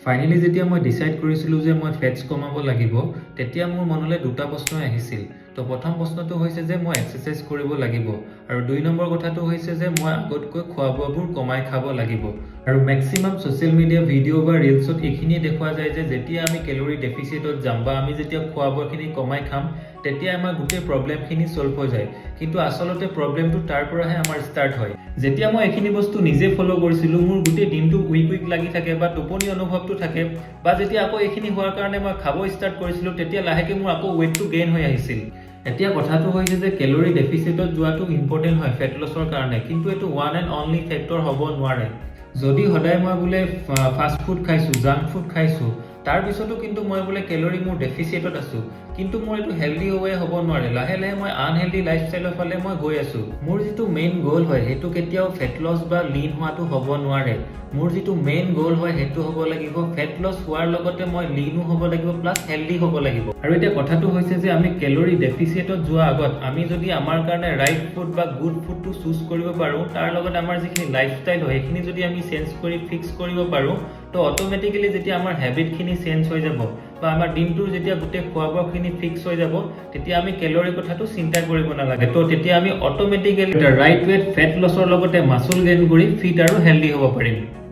finally যেতিয়া মই decide কৰিছিলোঁ যে মই ফেটছ কমাব লাগিব তেতিয়া মোৰ মনলৈ দুটা প্ৰশ্ন আহিছিল তো প্ৰথম প্ৰশ্নটো হৈছে যে মই এক্সাৰসাইজ কৰিব লাগিব আৰু দুই নম্বৰ কথাটো হৈছে যে মই আগতকৈ খোৱা বোৱাবোৰ কমাই খাব লাগিব আৰু ম্যাক্সিমাম সোশ্যাল মিডিয়া ভিডিও বা ৰিলছত এইখিনি দেখুৱা যায় যে যেতিয়া আমি ক্যালোৰি ডেফিচিটত যাম বা আমি যেতিয়া খোৱা বোৱাখিনি কমাই খাম তেতিয়া আমাৰ গোটেই প্ৰবলেমখিনি সলভ হৈ যায় কিন্তু আসলতে প্ৰবলেমটো তাৰ পৰাহে আমাৰ ষ্টাৰ্ট হয় যেতিয়া মই এইখিনি বস্তু নিজে ফলো কৰিছিলোঁ মোৰ গোটেই দিনটো উইক লাগি থাকে বা টোপনি অনুভৱটো থাকে বা যেতিয়া আকৌ এইখিনি হোৱাৰ কাৰণে মই খাব ষ্টাৰ্ট কৰিছিলোঁ তেতিয়া লাহেকৈ মোৰ আকৌ ওয়েটটো গেইন হৈ আহিছিল এতিয়া কথাটো হৈছে যে ক্যালোৰি ডেফিচিটত যোৱাটো ইম্পৰ্টেন্ট হয় ফেট লছৰ কাৰণে কিন্তু এটো ওয়ান এন্ড অনলি ফেক্টৰ হ'ব নোৱাৰে যদি সদায় মই বোলে ফাষ্ট ফুড খাইছো জাঙ্ক ফুড খাইছো তাৰ পিছতো কিন্তু মই বোলে ক্যালোৰি মোৰ ডেফিচিটত আছো কিন্তু মোৰ এটো হেলদি ওয়ে হ'ব নোৱাৰে লাহে লাহে মই আনহেলদি লাইফষ্টাইলৰ ফালে মই গৈ আছো মোৰ যেটো মেইন গোল হয় হেতু কেতিয়াও ফেট লছ বা লিন হোৱাটো হ'ব নোৱাৰে মোৰ যেটো মেইন গোল হয় হেতু হ'ব লাগিব ফেট লছ হোৱাৰ লগতে মই লিনো হ'ব লাগিব প্লাস হেলদি হ'ব লাগিব আৰু এটা কথাটো হৈছে যে আমি ক্যালোৰি ডেফিচিটত যোৱা আগত আমি যদি আমাৰ কাৰণে ৰাইট ফুড বা গুড ফুডটো চুজ কৰিব পাৰো তাৰ লগত আমাৰ যিখিনি লাইফষ্টাইল হয় সেইখিনি যদি আমি চেঞ্জ কৰি ফিক্স কৰিব পাৰো তো অটোমেটিক্যালি যেতিয়া আমাৰ হ্যাবিটখিনি চেঞ্জ হৈ যাব বা আমাৰ দিনটোৰ যেতিয়া গোটেই খোৱা বোৱাখিনি ফিক্স হৈ যাব তেতিয়া আমি ক্যালোৰি কথাটো চিন্তা কৰিব নালাগে তো তেতিয়া আমি অটোমেটিক্যালি ৰাইট ৱেট ফেট লছৰ লগতে মাসল গেইন কৰি ফিট আৰু হেলদি হ'ব পাৰিম